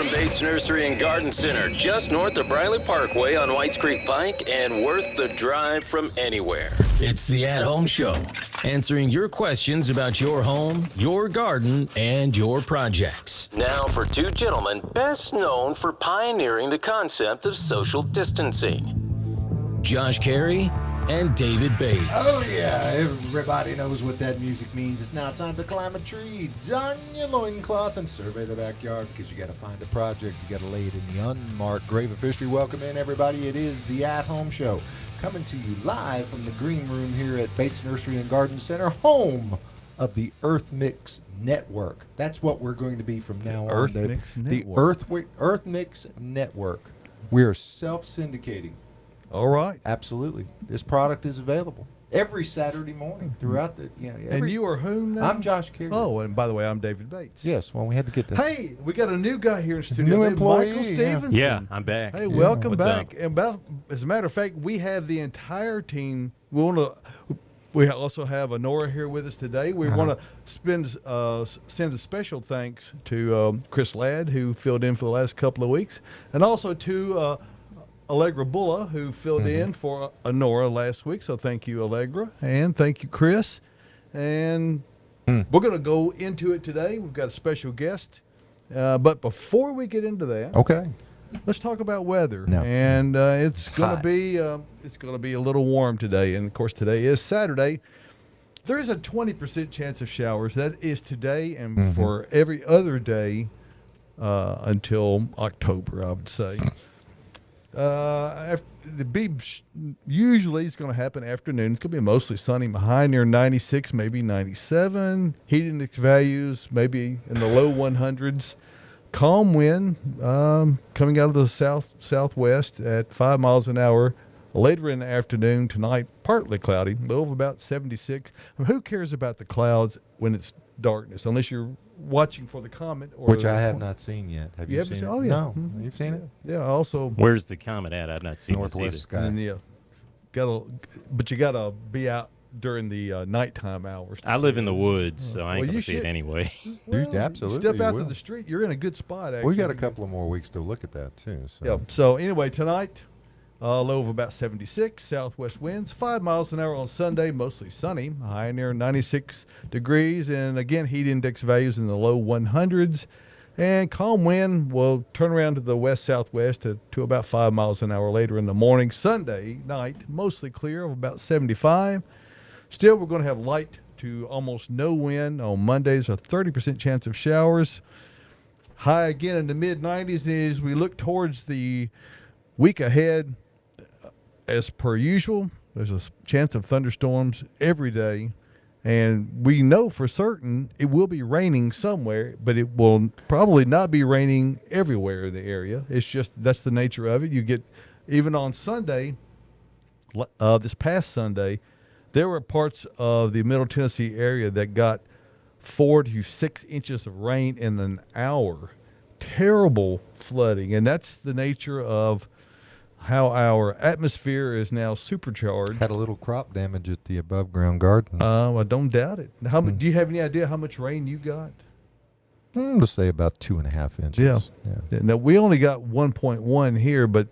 from Bates Nursery and Garden Center, just north of Briley Parkway on Whites Creek Pike and worth the drive from anywhere. It's the At Home Show, answering your questions about your home, your garden, and your projects. Now for two gentlemen best known for pioneering the concept of social distancing. Josh Cary and David Bates. Oh yeah, everybody knows what that music means. It's now time to climb a tree, don your loincloth, and survey the backyard because you got to find a project. You got to lay it in the unmarked grave of history. Welcome in, everybody. It is the At Home Show, coming to you live from the green room here at Bates Nursery and Garden Center, home of the Earth Mix Network. That's what we're going to be from now on. Earth Mix the Network. Earth Mix Network. We are self-syndicating. All right. Absolutely. This product is available every Saturday morning throughout the, And you are whom now? I'm Josh Cary. Oh, and by the way, I'm David Bates. Yes, well, we had to get that. Hey, we got a new guy here in studio. New named employee, Michael yeah. Stevenson. Yeah, I'm back. Hey, welcome What's back. up? And as a matter of fact, we have the entire team. We also have Honora here with us today. We want to send a special thanks to Chris Ladd, who filled in for the last couple of weeks, and also to Allegra Bulla, who filled in for Honora last week. So thank you, Allegra, and thank you, Chris. And we're going to go into it today. We've got a special guest. But before we get into that, Okay. let's talk about weather. No. And it's going hot. to be a little warm today. And of course, today is Saturday. There is a 20% chance of showers. That is today and for every other day until October, I would say. Usually it's going to happen afternoon. It's going to be mostly sunny, high near 96, maybe 97. Heat index values maybe in the low 100s. Calm wind coming out of the southwest at 5 miles an hour. Later in the afternoon tonight, partly cloudy, low of about 76. Who cares about the clouds when it's darkness, unless you're watching for the comet? Which I have not seen yet. Have you seen it? Oh, yeah. No. You've seen it? Yeah, also. Where's the comet at? I've not seen Northwest this sky. And yeah, but you gotta be out during the nighttime hours. I live in the woods, so I ain't Well, gonna you see it should. anyway. Absolutely, Step you out will. to the street, you're in a good spot. Actually, We've got a couple of more weeks to look at that, too. So. Yeah. So anyway, tonight, low of about 76, southwest winds, 5 miles an hour on Sunday, mostly sunny, high near 96 degrees, and again, heat index values in the low 100s. And calm wind will turn around to the west-southwest to about 5 miles an hour later in the morning. Sunday night, mostly clear of about 75. Still, we're going to have light to almost no wind on Mondays, a 30% chance of showers. High again in the mid-90s. And as we look towards the week ahead, as per usual, there's a chance of thunderstorms every day. And we know for certain it will be raining somewhere, but it will probably not be raining everywhere in the area. It's just that's the nature of it. You get, even on Sunday, this past Sunday, there were parts of the Middle Tennessee area that got 4 to 6 inches of rain in an hour. Terrible flooding. And that's the nature of how our atmosphere is now supercharged. Had a little crop damage at the above ground garden. I don't doubt it. Do you have any idea how much rain you got? Let's say about 2.5 inches. Yeah. Now, we only got 1.1 here, but,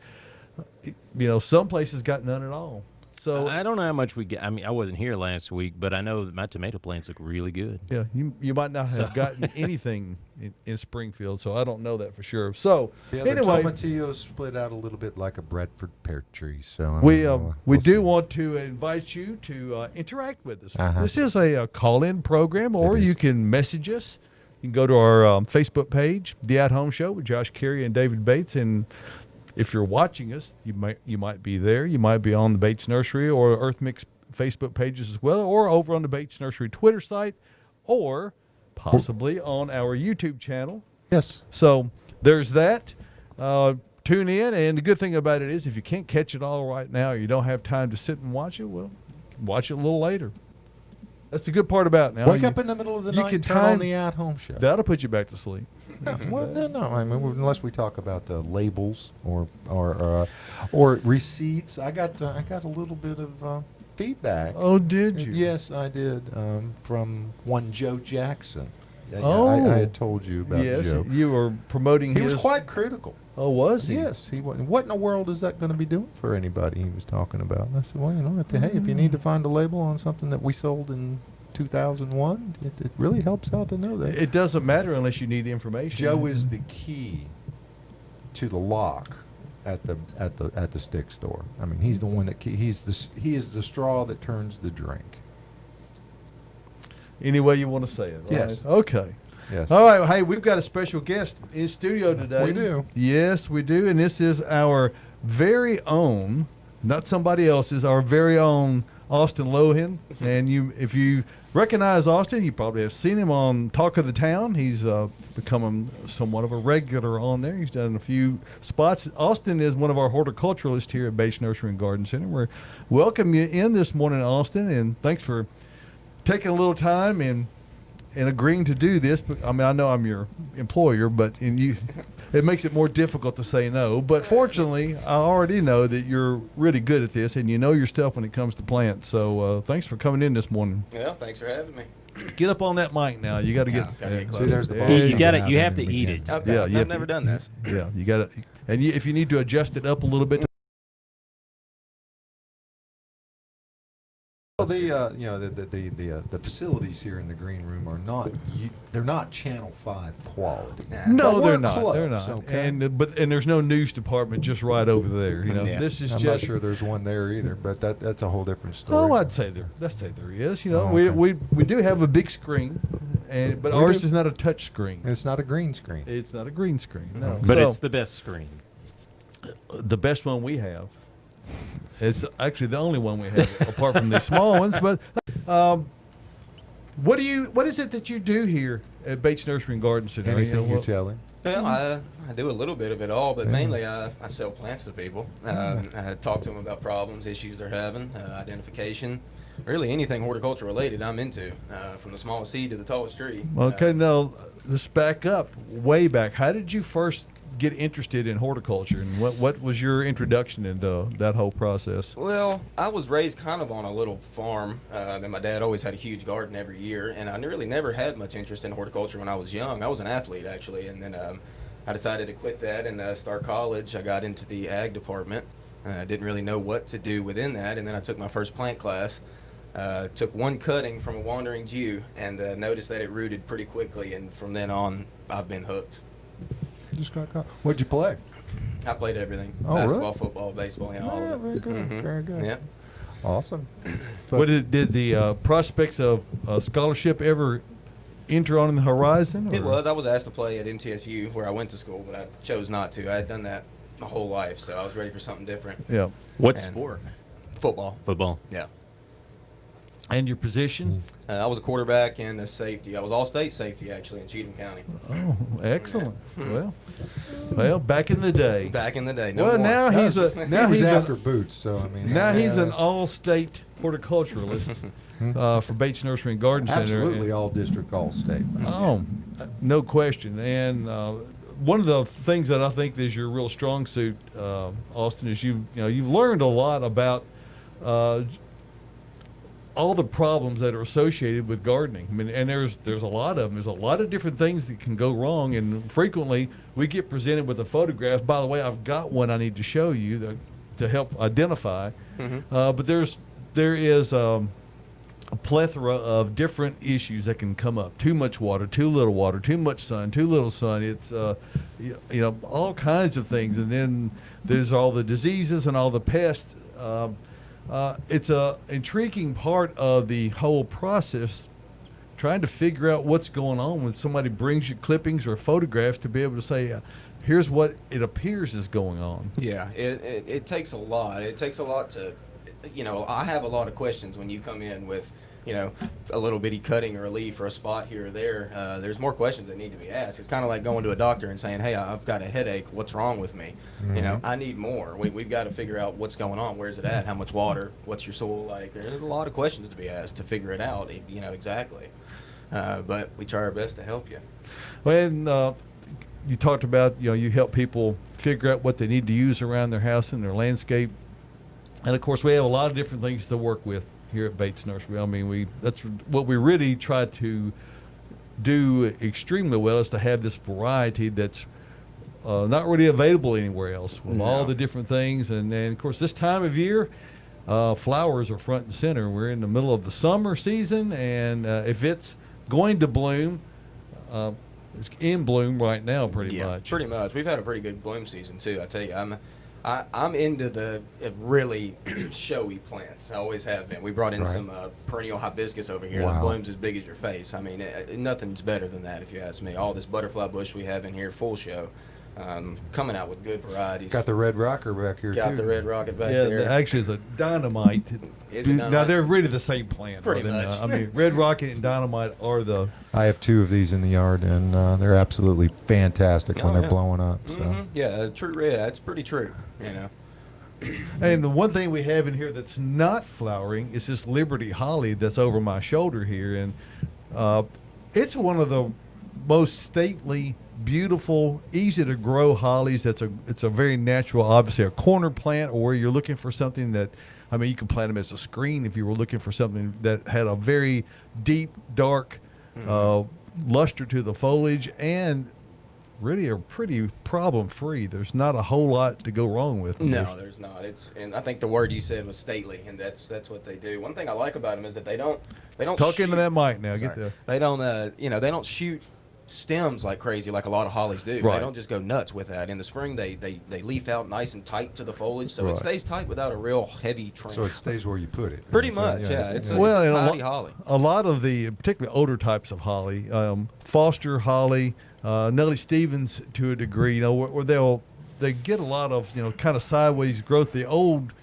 some places got none at all. So I don't know how much we get. I mean, I wasn't here last week, but I know that my tomato plants look really good. yeah, you might not have gotten anything in Springfield, so I don't know that for sure. So Yeah, the anyway, tomatillos split out a little bit like a Bradford pear tree. So we we'll see. do want to invite you to interact with us. Uh-huh. This is a call-in program, or It is. you can message us. You can go to our Facebook page, The At Home Show with Josh Cary and David Bates, and if you're watching us, you might be there. You might be on the Bates Nursery or Earth Mix Facebook pages as well, or over on the Bates Nursery Twitter site, or possibly on our YouTube channel. Yes. So there's that. Tune in, and the good thing about it is if you can't catch it all right now, or you don't have time to sit and watch it, well, watch it a little later. That's the good part about it now. Wake up in the middle of the you night can and turn on time- the At Home Show. That'll put you back to sleep. Well, no. I mean, unless we talk about labels or receipts. I got a little bit of feedback. Oh, did you? Yes, I did. From one Joe Jackson. I had told you about yes, Joe. you were promoting He his. was quite critical. Oh, was he? Yes, he was. What in the world is that going to be doing for anybody? He was talking about. And I said, well, if you need to find a label on something that we sold in 2001, it really helps out to know that. It doesn't matter unless you need information. Joe is the key to the lock at the stick store. I mean, he's the one that he is the straw that turns the drink. Any way you want to say it. Yes. Right? Okay. Yes. All right. Hey, we've got a special guest in studio today. We do. Yes, we do. And this is our very own, not somebody else's, our very own Austin Lohan. And if you recognize Austin, you probably have seen him on Talk of the Town. He's become somewhat of a regular on there. He's done a few spots. Austin is one of our horticulturalists here at Bates Nursery and Garden Center. We're welcome you in this morning, Austin, and thanks for taking a little time and agreeing to do this. But I mean, I know I'm your employer, but it makes it more difficult to say no. But fortunately, I already know that you're really good at this and you know your stuff when it comes to plants. So thanks for coming in this morning. Yeah, thanks for having me. Get up on that mic now. You got to get. gotta get See, close. there's the Yeah. ball. You have to eat it. Okay, Yeah, you have I've never to- done this. Yeah, you got to. And if you need to adjust it up a little bit. Well, the facilities here in the green room are they're not Channel 5 quality. No, But they're we're not. close, They're not. okay? And there's no news department just right over there. You know, Yeah. this is I'm just. not sure there's one there either, but that's a whole different story. Oh, I'd say there is. You know, Oh, okay. we do have a big screen, but We ours do. is not a touch screen. It's not a green screen. It's not a green screen. No, But So, it's the best screen. the best one we have. It's actually the only one we have, apart from the small ones. But what is it that you do here at Bates Nursery and Garden Center? Anything you what- tell him. Well, I do a little bit of it all, but mainly I sell plants to people. I talk to them about problems, issues they're having, identification. Really anything horticulture related I'm into, from the smallest seed to the tallest tree. Okay, now let's back up, way back. How did you first get interested in horticulture, and what was your introduction into that whole process? Well, I was raised kind of on a little farm, and my dad always had a huge garden every year, and I really never had much interest in horticulture when I was young. I was an athlete, actually, and then I decided to quit that and start college. I got into the ag department. I didn't really know what to do within that, and then I took my first plant class. Took one cutting from a wandering Jew and noticed that it rooted pretty quickly, and from then on, I've been hooked. Just got caught. What'd you play? I played everything. Oh, Basketball, really? football, baseball, all Yeah, of it. very good, Mhm. very good. Yeah. Awesome. What did the prospects of scholarship ever enter on the horizon? It or- was. I was asked to play at MTSU where I went to school, but I chose not to. I had done that my whole life, so I was ready for something different. Yeah. What And- sport? Football. Football. Yeah. And your position? I was a quarterback and a safety. I was all-state safety, actually, in Cheatham County. Oh, excellent. Well, back in the day. Back in the day. No Well, more. now he's a now He was he's after a, boots, so I mean. now he's yeah, an all-state horticulturalist for Bates Nursery and Garden Center. absolutely And- all district, all state. Oh, no question. And one of the things that I think is your real strong suit, Austin, is you've learned a lot about all the problems that are associated with gardening. I mean, and there's a lot of them. There's a lot of different things that can go wrong, and frequently we get presented with a photograph. By the way, I've got one I need to show you to help identify. But there is a plethora of different issues that can come up. Too much water, too much sun, too little sun. It's all kinds of things, and then there's all the diseases and all the pests. It's a intriguing part of the whole process, trying to figure out what's going on when somebody brings you clippings or photographs to be able to say, here's what it appears is going on. Yeah, it takes a lot. It takes a lot to, I have a lot of questions when you come in with, a little bitty cutting or a leaf or a spot here or there. There's more questions that need to be asked. It's kind of like going to a doctor and saying, hey, I've got a headache. What's wrong with me? I need more. We've got to figure out what's going on. Where's it at? How much water? What's your soil like? There's a lot of questions to be asked to figure it out, exactly. But we try our best to help you. When you talked about, you help people figure out what they need to use around their house and their landscape. And of course, we have a lot of different things to work with here at Bates Nursery. I mean, that's what we really try to do extremely well is to have this variety that's not really available anywhere else with all the different things. And then, of course, this time of year, flowers are front and center. We're in the middle of the summer season, and if it's going to bloom, it's in bloom right now, pretty much. Pretty much. We've had a pretty good bloom season too. I tell you, I'm into the really showy plants. I always have been. We brought in some perennial hibiscus over here that blooms as big as your face. I mean, nothing's better than that, if you ask me. All this butterfly bush we have in here, full show. Coming out with good varieties. Got the red rocker back here, Got too. the red rocket back Yeah, there. actually, it's a dynamite. Is it Now, dynamite? they're really the same plant. Pretty rather than, much. I mean, red rocket and dynamite are the... I have 2 of these in the yard, and they're absolutely fantastic when they're blowing up. So. Yeah, true red. That's pretty true, you know. And the one thing we have in here that's not flowering is this Liberty Holly that's over my shoulder here. And it's one of the most stately, beautiful, easy to grow hollies. It's a very natural, obviously a corner plant, or where you're looking for something that, I mean, you can plant them as a screen if you were looking for something that had a very deep, dark luster to the foliage, and really are pretty problem-free. There's not a whole lot to go wrong with them. No, there's not. And I think the word you said was stately, and that's what they do. One thing I like about them is that they don't Talk shoot, into that mic now. sorry. Get there. They don't they don't shoot stems like crazy like a lot of hollies do. Right. They don't just go nuts with that. In the spring, they leaf out nice and tight to the foliage, so it stays tight without a real heavy trim. So it stays where you put it. Pretty So, much, yeah. It's a and tidy holly. a lot of the particularly older types of holly, Foster holly, Nellie Stevens to a degree, you know, where they get a lot of, you know, kind of sideways growth. The old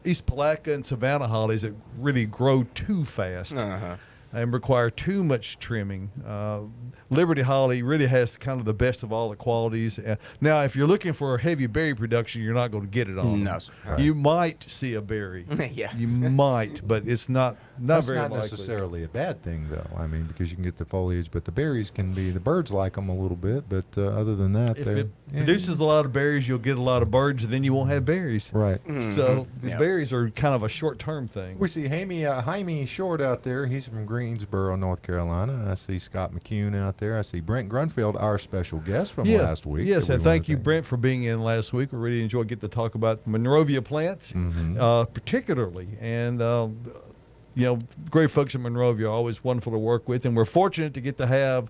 East Palatka and Savannah hollies that really grow too fast and require too much trimming. Liberty Holly really has kind of the best of all the qualities. Now, if you're looking for heavy berry production, you're not going to get it on. No, sir. You might see a berry. Yeah. You might, but it's not That's very not likely. necessarily a bad thing, though. I mean, because you can get the foliage, but the berries can be, the birds like them a little bit, but other than that, If they're... it produces a lot of berries, you'll get a lot of birds, and then you won't have berries. Right. So the Yeah. berries are kind of a short-term thing. We see Jaime Short out there. He's from Greensboro, North Carolina. I see Scott McCune out there. I see Brent Grunfeld, our special guest from last week. Yes, that we and wanna thank you, Brent, for being in last week. We really enjoyed getting to talk about Monrovia plants, particularly. And, you know, great folks in Monrovia are always wonderful to work with. And we're fortunate to get to have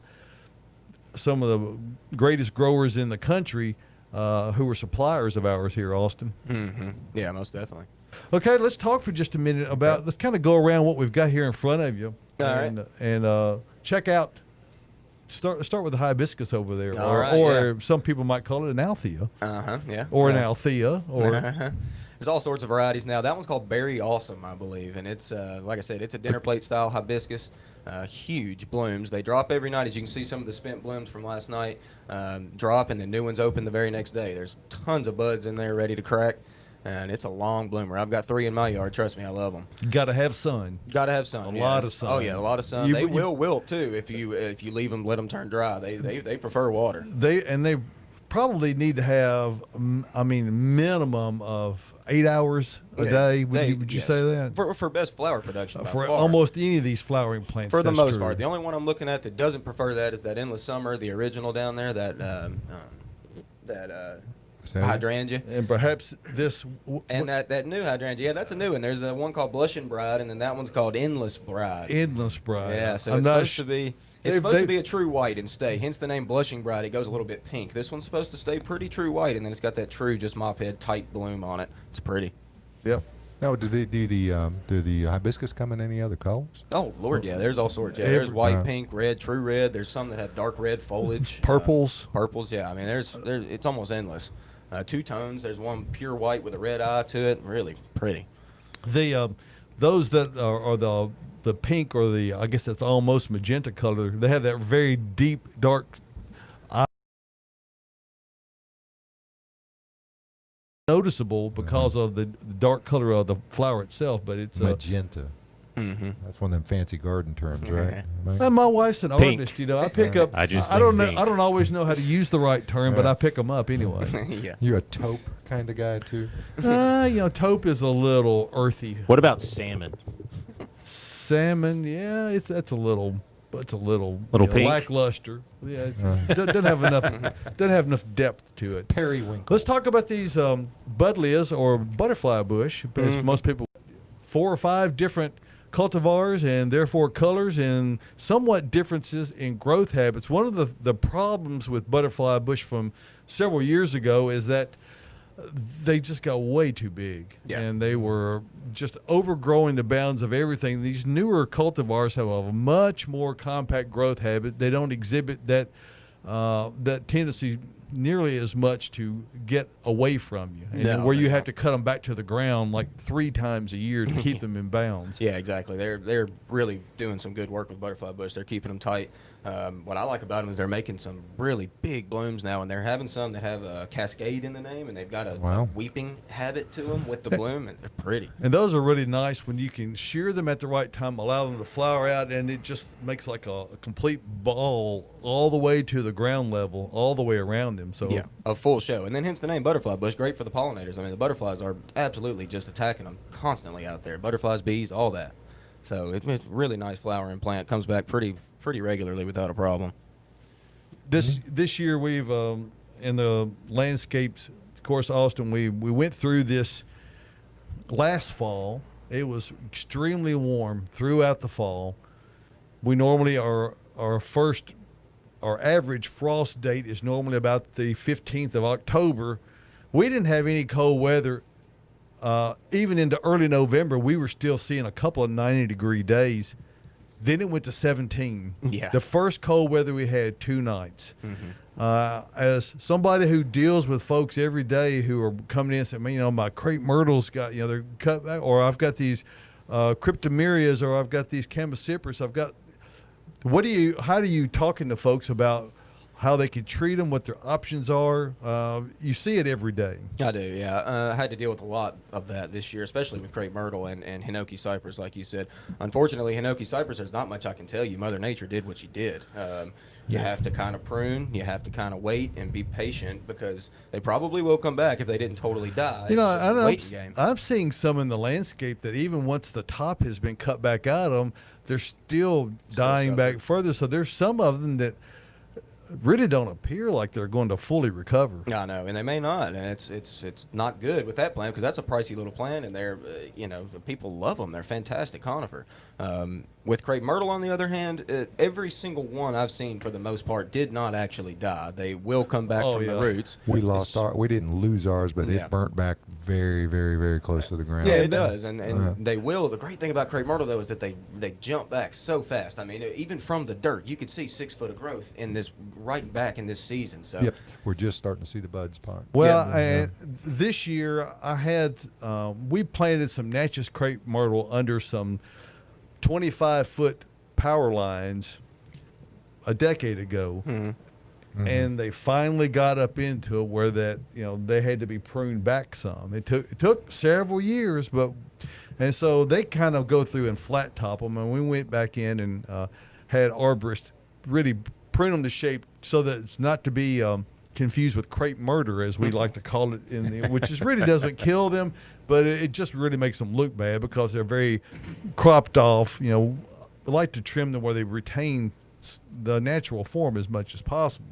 some of the greatest growers in the country who were suppliers of ours here, Austin. Yeah, most definitely. Okay, let's talk for just a minute about, let's kind of go around what we've got here in front of you. All right. And check out, start with the hibiscus over there. All or right, some people might call it an althea. Yeah. Or an althea. Or There's all sorts of varieties now. That one's called Berry Awesome, I believe, and it's like I said, it's a dinner plate style hibiscus. Huge blooms. They drop every night, as you can see. Some of the spent blooms from last night drop, and the new ones open the very next day. There's tons of buds in there ready to crack, and it's a long bloomer. I've got 3 in my yard. Trust me, I love them. you got to have sun. Got to have sun. A lot of sun. Oh yeah, a lot of sun. You- They you- will wilt too if you leave them, let them turn dry. They prefer water. They probably need to have, minimum of 8 hours a day. Would you yes. say that? For best flower production by For far. almost any of these flowering plants. For the that's most true. part. The only one I'm looking at that doesn't prefer that is that Endless Summer, the original down there, that hydrangea. And perhaps this. And that new hydrangea, yeah, that's a new one. There's one called Blushing Bride, and then that one's called Endless Bride. Endless bride. Yeah, so I'm it's not supposed sh- to be. they- It's supposed they- to be a true white and stay. Hence the name Blushing Bride. It goes a little bit pink. This one's supposed to stay pretty true white, and then it's got that true just mop head tight bloom on it. It's pretty. Yeah. Now, do the hibiscus come in any other colors? Oh Lord, yeah. There's all sorts. Yeah, Every- there's white, pink, red, true red. There's some that have dark red foliage. Purples. Purples. Yeah. I mean, there's it's almost endless. 2 tones. There's one pure white with a red eye to it. Really pretty. The those that are the pink or the, I guess that's almost magenta color. They have that very deep dark eye. Noticeable because of the dark color of the flower itself, but it's Magenta. That's one of them fancy garden terms, right? and my wife's an Pink. artist, you know. I pick up. I just don't think know. pink. I don't always know how to use the right term, but I pick them up anyway. Yeah. You a taupe kind of guy too? Taupe is a little earthy. What about salmon? Salmon, yeah, that's a little. but it's a little pink. lackluster. Yeah, it just doesn't have enough depth to it. Periwinkle. Let's talk about these buddleias or butterfly bush, because most people 4 or 5 different cultivars and therefore colors and somewhat differences in growth habits. One of the problems with butterfly bush from several years ago is that they just got way too big, and they were just overgrowing the bounds of everything. These newer cultivars have a much more compact growth habit. They don't exhibit that tendency nearly as much to get away from you, and where you have to cut them back to the ground like 3 times a year to keep them in bounds. Yeah, exactly. They're really doing some good work with butterfly bush. They're keeping them tight. What I like about them is they're making some really big blooms now, and they're having some that have a cascade in the name, and they've got a weeping habit to them with the bloom, and they're pretty. And those are really nice when you can shear them at the right time, allow them to flower out, and it just makes like a complete ball all the way to the ground level, all the way around them. So a full show. And then hence the name butterfly bush, great for the pollinators. I mean, the butterflies are absolutely just attacking them constantly out there. Butterflies, bees, all that. So it's a really nice flowering plant. Comes back pretty regularly without a problem. This year we've in the landscapes, of course, Austin, we went through this last fall. It was extremely warm throughout the fall. We normally our average frost date is normally about the 15th of October. We didn't have any cold weather. Even into early November, we were still seeing a couple of 90-degree days. Then it went to 17. Yeah. The first cold weather we had 2 nights. As somebody who deals with folks every day who are coming in and saying, my crepe myrtles got, they're cut back, or I've got these cryptomerias, or I've got these chamacypris. How do you talking to folks about how they can treat them, what their options are? You see it every day. I do, yeah. I had to deal with a lot of that this year, especially with crepe myrtle and hinoki cypress, like you said. Unfortunately, hinoki cypress, there's not much I can tell you. Mother Nature did what she did. You have to kind of prune. You have to kind of wait and be patient, because they probably will come back if they didn't totally die. I'm seeing some in the landscape that even once the top has been cut back out of them, they're still dying back further. So there's some of them that really don't appear like they're going to fully recover. I know, and they may not, and it's not good with that plant, because that's a pricey little plant, and they're people love them. They're fantastic conifer. With crepe myrtle, on the other hand, every single one I've seen for the most part did not actually die. They will come back from the roots. We didn't lose ours, but it burnt back very, very, very close to the ground. Yeah, it does, and they will. The great thing about crepe myrtle, though, is that they jump back so fast. I mean, even from the dirt, you could see 6 foot of growth in this right back in this season. So we're just starting to see the buds pop. Well, this year I had we planted some Natchez crepe myrtle under some 25-foot power lines a decade ago. And they finally got up into it where that they had to be pruned back some. It took several years, and so they kind of go through and flat top them. And we went back in and had arborists really prune them to shape so that it's not to be confused with crepe murder, as we like to call it, which is really doesn't kill them, but it just really makes them look bad because they're very cropped off. We like to trim them where they retain the natural form as much as possible.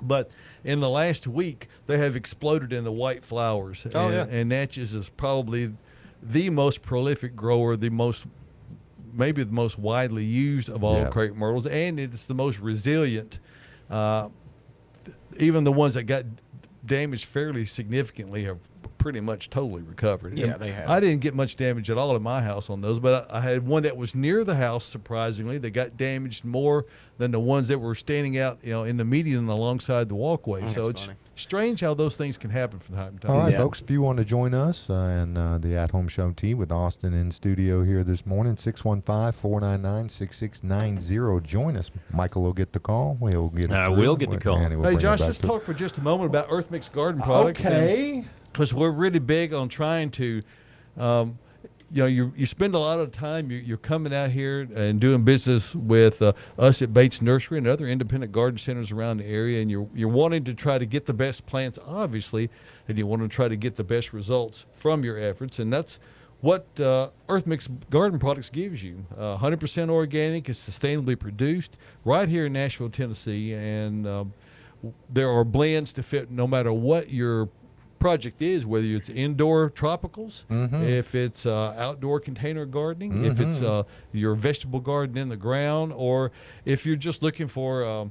But in the last week, they have exploded into white flowers. And Natchez is probably the most prolific grower, maybe the most widely used of all crepe myrtles, and it's the most resilient. Even the ones that got damaged fairly significantly have pretty much totally recovered. Yeah, they have. I didn't get much damage at all in my house on those, but I had one that was near the house, surprisingly, that got damaged more than the ones that were standing out, in the median alongside the walkway. So it's strange how those things can happen from time to time. All right, folks, if you want to join us and the At Home Show team with Austin in studio here this morning, 615-499-6690. Join us. Michael will get the call. We'll get the call. Hey, Josh, let's talk for just a moment about Earth Mix Garden Products. Okay. Because we're really big on trying to, you spend a lot of time, you're coming out here and doing business with us at Bates Nursery and other independent garden centers around the area, and you're wanting to try to get the best plants, obviously, and you want to try to get the best results from your efforts, and that's what Earth Mix Garden Products gives you. 100% organic, is sustainably produced right here in Nashville, Tennessee, and there are blends to fit no matter what your project is, whether it's indoor tropicals, if it's outdoor container gardening, if it's your vegetable garden in the ground, or if you're just looking for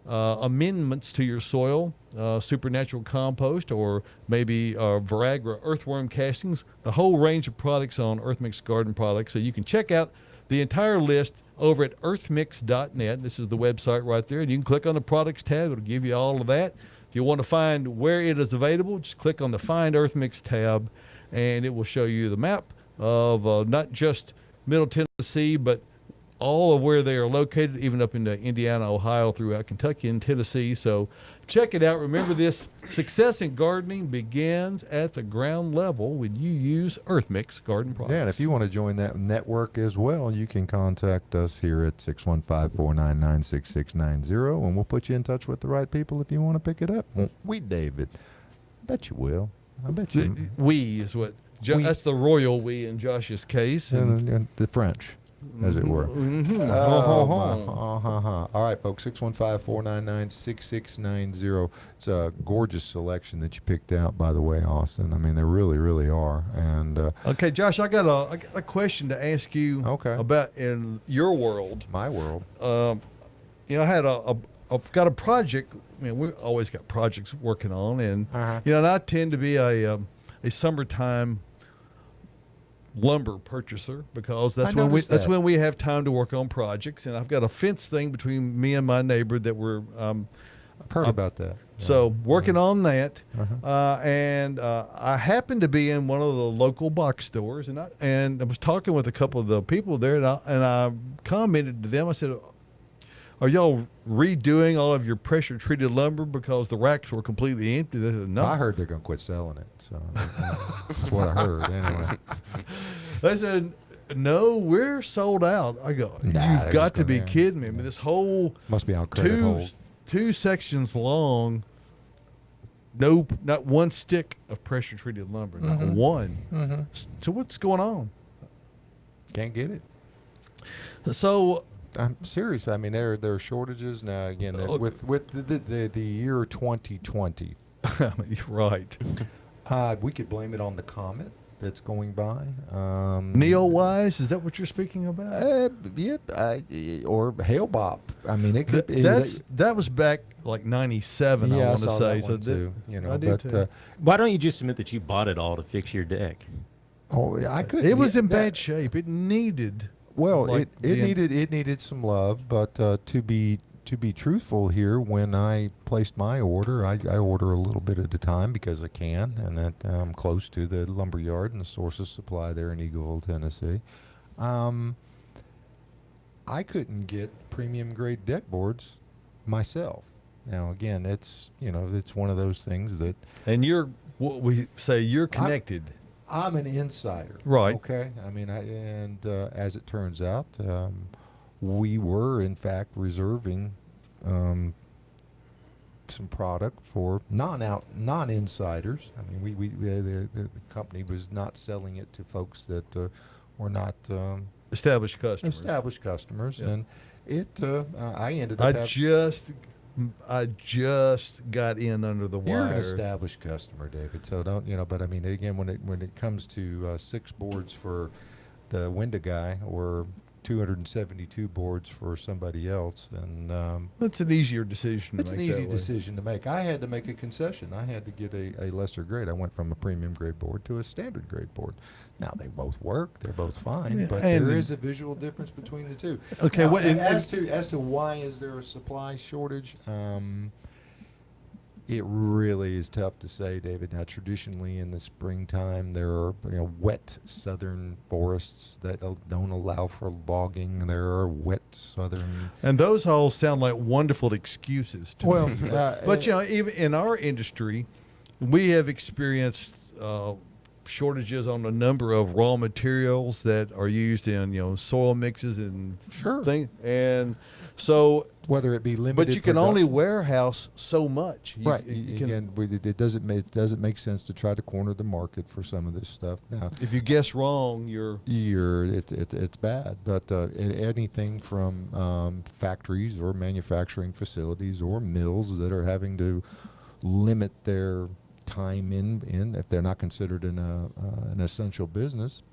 amendments to your soil, supernatural compost, or maybe Viagra earthworm castings, the whole range of products on Earth Mix Garden Products. So you can check out the entire list over at earthmix.net. This is the website right there, and you can click on the products tab. It'll give you all of that. If you want to find where it is available, just click on the Find Earth Mix tab, and it will show you the map of not just Middle Tennessee, but all of where they are located, even up into Indiana, Ohio, throughout Kentucky and Tennessee. So check it out. Remember, this success in gardening begins at the ground level when you use Earth Mix Garden Products. Yeah, and if you want to join that network as well, you can contact us here at 615-499-6690, and we'll put you in touch with the right people if you want to pick it up. Won't we, David? I bet you will. I bet you. We is what, that's the royal we in Josh's case. And the French, as it were. All right, folks, 615-499-6690. It's a gorgeous selection that you picked out, by the way, Austin. I mean, they really, really are. And okay, Josh, I got a question to ask you about in your world. My world. You know, I had I've got a project. I mean, we always got projects working on, and you know, and I tend to be a summertime lumber purchaser, because that's when we have time to work on projects. And I've got a fence thing between me and my neighbor that we're I've heard about that. So working on that, and I happened to be in one of the local box stores, and I was talking with a couple of the people there, and I commented to them. I said, "Are y'all redoing all of your pressure treated lumber because the racks were completely empty?" They said, "No." I heard they're going to quit selling it. So that's what I heard anyway. They said, "No, we're sold out." I go, "You've got to be kidding me." I mean, this whole must be on credit hold. 2 sections long, not one stick of pressure treated lumber, not one. So what's going on? Can't get it. So I'm serious. I mean, there are shortages now. Again, with the year 2020. You're right. We could blame it on the comet that's going by. Neo-wise, is that what you're speaking about? Yeah, or Hale-Bop. I mean, it could. That was back like '97. Yeah, I want to say. So too. You know, I did too. Why don't you just admit that you bought it all to fix your deck? Oh, I could. It was in bad shape. It needed. Well, it needed some love, but to be truthful here, when I placed my order, I order a little bit at a time because I can, and that I'm close to the lumber yard and the source of supply there in Eagleville, Tennessee. I couldn't get premium grade deck boards myself. Now, again, it's one of those things that. And you're connected. I'm an insider. Right. Okay. I mean, as it turns out, we were in fact reserving some product for non-insiders. I mean, the company was not selling it to folks that were not established customers. Yeah. And it, I ended I up. I just got in under the wire. You're an established customer, David. So don't But I mean, again, when it comes to 6 boards for the window guy or 272 boards for somebody else, and that's an easier decision. It's an easy decision to make. I had to make a concession. I had to get a lesser grade. I went from a premium grade board to a standard grade board. Now they both work. They're both fine, but there is a visual difference between the two. Okay. Now, as to why is there a supply shortage? It really is tough to say, David. Now, traditionally in the springtime, there are wet southern forests that don't allow for logging. There are wet southern, and those all sound like wonderful excuses to me. But even in our industry, we have experienced shortages on a number of raw materials that are used in soil mixes and things. And So whether it be limited, but you can only production. warehouse so much. Right. You can, Again, it doesn't make sense to try to corner the market for some of this stuff. Now, if you guess wrong, it's bad. But anything from factories or manufacturing facilities or mills that are having to limit their time in if they're not considered an essential business,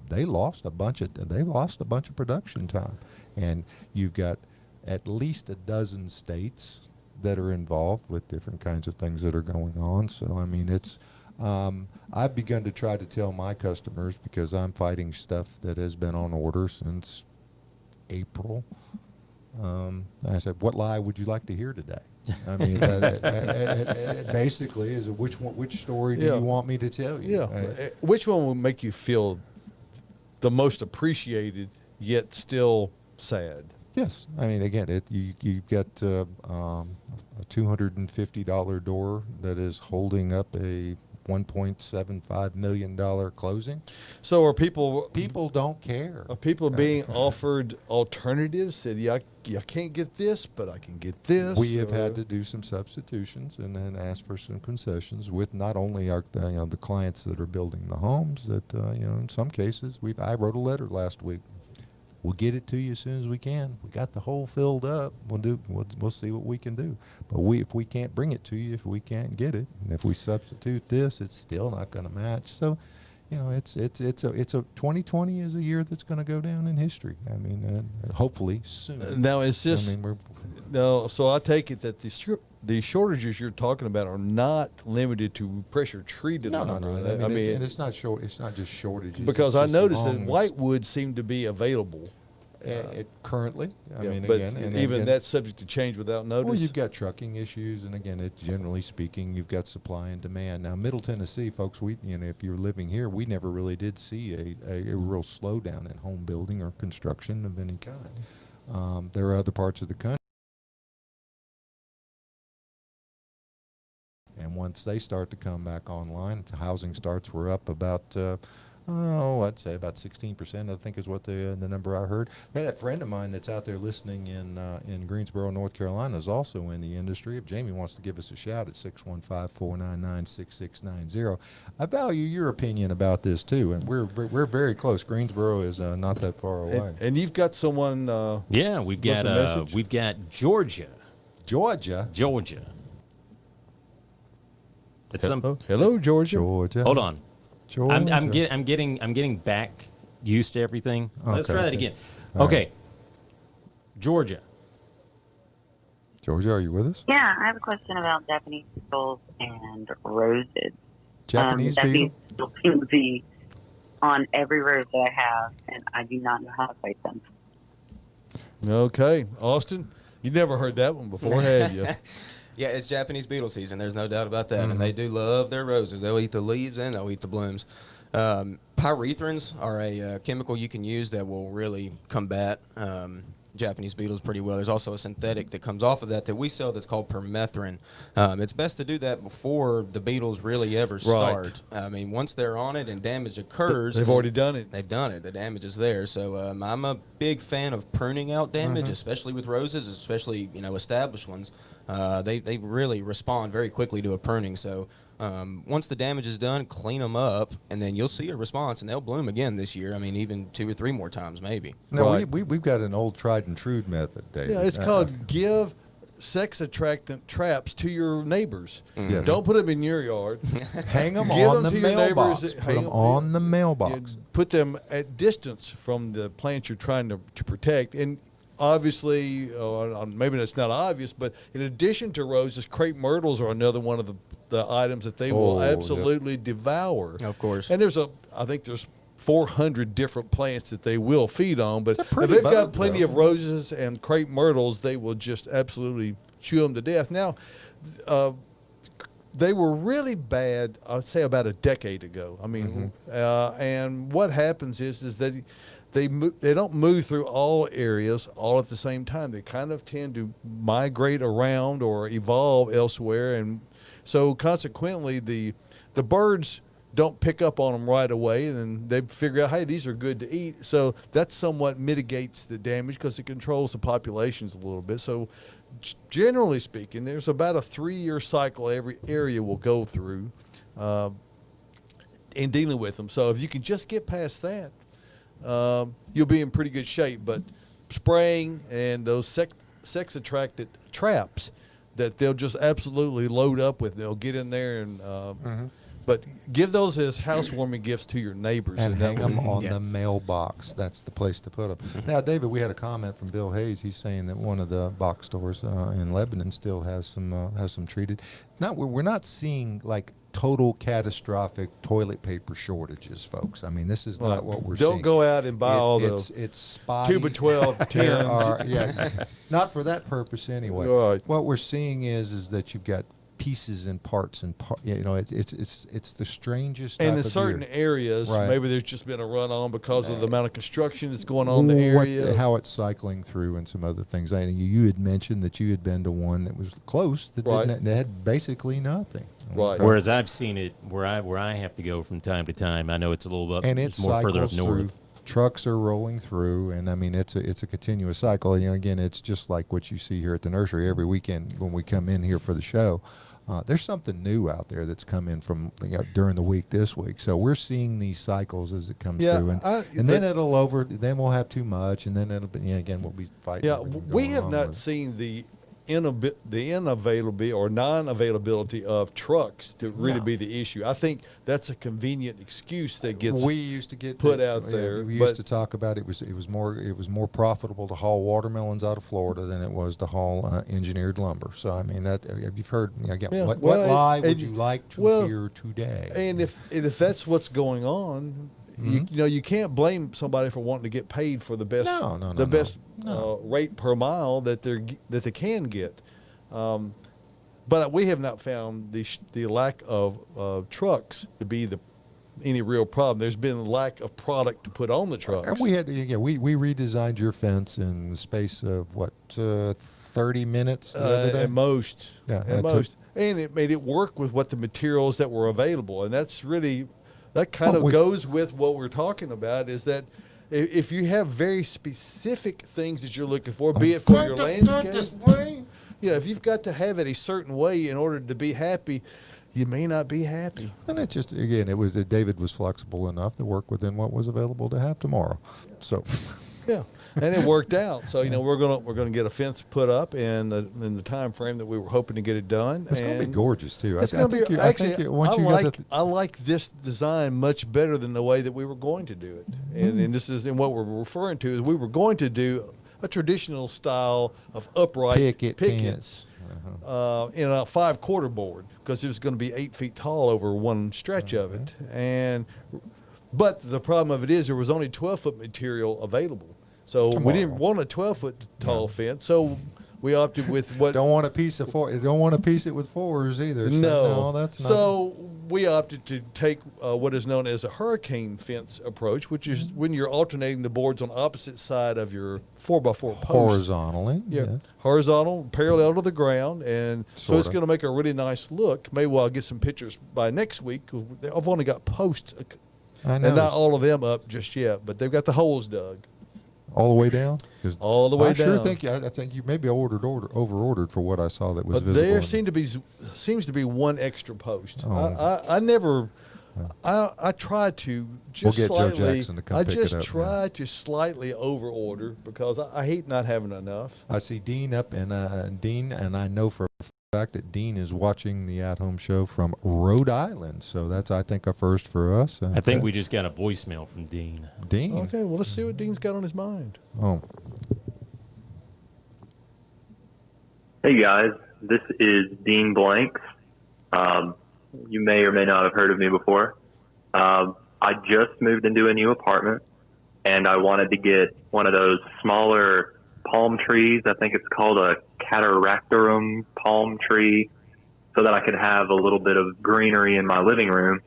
they lost a bunch of production time, and you've got at least a dozen states that are involved with different kinds of things that are going on. So I mean, it's I've begun to try to tell my customers, because I'm fighting stuff that has been on order since April. I said, what lie would you like to hear today? I mean, basically, is which story do you want me to tell you? Yeah. Which one will make you feel the most appreciated yet still sad? Yes. I mean, again, you've got a $250 door that is holding up a $1.75 million closing. So are people don't care? Are people being offered alternatives? That I can't get this, but I can get this. We have had to do some substitutions and then ask for some concessions with not only the clients that are building the homes. That in some cases I wrote a letter last week. We'll get it to you as soon as we can. We got the hole filled up. We'll see what we can do. But if we can't bring it to you, if we can't get it, and if we substitute this, it's still not going to match. So, it's a 2020 is a year that's going to go down in history. I mean, hopefully soon. Now is this? I mean, no. So I take it that the shortages you're talking about are not limited to pressure treated. No. I mean, and it's not short. It's not just shortages. Because it's I just noticed that long- whitewood seemed to be available. Currently, I mean, but again, and even again, that's subject to change without notice. well, you've got trucking issues, and again, generally speaking, you've got supply and demand. Now, Middle Tennessee, folks, if you're living here, we never really did see a real slowdown in home building or construction of any kind. There are other parts of the country, and once they start to come back online, housing starts were up about. I'd say about 16%, I think is what the number I heard. Hey, that friend of mine that's out there listening in Greensboro, North Carolina, is also in the industry. If Jamie wants to give us a shout at 615-499-6690. I value your opinion about this too, and we're very close. Greensboro is not that far away. And you've got someone. Yeah, we've got Georgia. Georgia. It's some. Hello, Georgia. Hold on. Georgia. I'm getting back used to everything. Let's Okay. try that again. All Okay. Georgia. Georgia, are you with us? Yeah, I have a question about Japanese beetles and roses. Japanese Japanese beetle? beetles seem to be on every rose that I have, and I do not know how to fight them. Okay, Austin, you never heard that one before, have you? Yeah, it's Japanese beetle season. There's no doubt about that. And they do love their roses. They'll eat the leaves and they'll eat the blooms. Pyrethrins are a chemical you can use that will really combat Japanese beetles pretty well. There's also a synthetic that comes off of that we sell that's called permethrin. It's best to do that before the beetles really ever start. I mean, once they're on it and damage occurs, They've already done it. They've done it. The damage is there. So I'm a big fan of pruning out damage, especially with roses, especially established ones. They really respond very quickly to a pruning. So once the damage is done, clean them up, and then you'll see a response, and they'll bloom again this year. I mean, even 2 or 3 more times, maybe. No, Right. we've got an old tried and true method, David. Yeah, it's called give sex attractant traps to your neighbors. Yeah. Don't put them in your yard. hang them Give on them the to your mailbox. neighbors. Put them on the mailbox. Put them at distance from the plants you're trying to protect. And obviously, maybe that's not obvious, but in addition to roses, crepe myrtles are another one of the items that they will absolutely devour. Of course. And I think there's 400 different plants that they will feed on, but It's a if pretty they've got bug, plenty though. of roses and crepe myrtles, they will just absolutely chew them to death. Now, they were really bad, I'd say about a decade ago. I mean, and what happens is that they don't move through all areas all at the same time. They kind of tend to migrate around or evolve elsewhere, and so consequently the birds don't pick up on them right away, and then they figure out, hey, these are good to eat. So that somewhat mitigates the damage because it controls the populations a little bit. So generally speaking, there's about a 3-year cycle every area will go through in dealing with them. So if you can just get past that, you'll be in pretty good shape. But spraying and those sex-attracted traps that they'll just absolutely load up with, they'll get in there and but give those as housewarming gifts to your neighbors. And hang them on Yeah. the mailbox. That's the place to put them. Now, David, we had a comment from Bill Hayes. He's saying that one of the box stores in Lebanon still has some treated. We're not seeing like total catastrophic toilet paper shortages, folks. I mean, this is not what we're seeing. Don't go out and buy all the it's spotty. 2 by 12 There tins. are, not for that purpose anyway. Right. What we're seeing is that you've got pieces and parts it's the strangest type And in of certain year. areas, Right. maybe there's just been a run on because of the amount of construction that's going on in the area. How it's cycling through and some other things. I mean, you had mentioned that you had been to one that was close that Right. that had basically nothing. Right. Whereas I've seen it where I have to go from time to time. I know it's a little bit And it more further up cycles north. through. Trucks are rolling through, and I mean it's a continuous cycle. And again, it's just like what you see here at the nursery every weekend when we come in here for the show. There's something new out there that's come in from during the week this week. So we're seeing these cycles as it comes through, and then it'll over. Then we'll have too much, and then it'll be again we'll be fighting. Yeah, everything we going have on not with- seen the unavailability or non-availability of trucks to really be the issue. I think that's a convenient excuse that gets we used to get put out there, We but- used to talk about it was more profitable to haul watermelons out of Florida than it was to haul engineered lumber. So I mean that you've heard again. Yeah, What well, lie and- would you like to well, hear today? And if that's what's going on, you can't blame somebody for wanting to get paid for the best No. best No. rate per mile that they can get. But we have not found the lack of trucks to be any real problem. There's been a lack of product to put on the trucks. And we redesigned your fence in the space of 30 minutes the other day? At most. Yeah, At it took- most. And it made it work with what the materials that were available. And that's really, that kind of goes with what we're talking about, is that if you have very specific things that you're looking for, be it for your landscape. Yeah, if you've got to have it a certain way in order to be happy, you may not be happy. And it just again, it was David was flexible enough to work within what was available to have tomorrow. So, Yeah, and it worked out. So we're gonna get a fence put up in the time frame that we were hoping to get it done. it's going to be gorgeous too. It's going to be actually. I I like this design much better than the way that we were going to do it. And this is, and what we're referring to is we were going to do a traditional style of upright pickets. pickets in a 5/4 board, because it was going to be 8 feet tall over one stretch of it. But the problem of it is there was only 12-foot material available. So we didn't want a 12-foot tall fence. So we opted with what. Don't want a piece of don't want to piece it with fours either. So, no, that's not. So we opted to take what is known as a hurricane fence approach, which is when you're alternating the boards on opposite side of your 4x4 post. horizontally. Yeah, horizontal, parallel to the ground, and so it's Sorta. going to make a really nice look. Maybe I'll get some pictures by next week. 'Cause I've only got posts, I and know. not all of them up just yet, but they've got the holes dug. All the way down. 'Cause All the way I sure down. think I think you maybe over-ordered for what I saw that was But visible. there seems to be one extra post. Oh. I never. I try to just We'll get Joe slightly. Jackson to come I pick just it up, try to slightly over order because I hate not having enough. I see Dean up, and Dean, and I know for a fact that Dean is watching the at-home show from Rhode Island. So that's, I think, a first for us. I think we just got a voicemail from Dean. Dean. Okay, well, let's see what Dean's got on his mind. Oh, Hey guys, this is Dean Blanks. You may or may not have heard of me before. I just moved into a new apartment, and I wanted to get one of those smaller palm trees. I think it's called a cataractarum palm tree, so that I could have a little bit of greenery in my living room.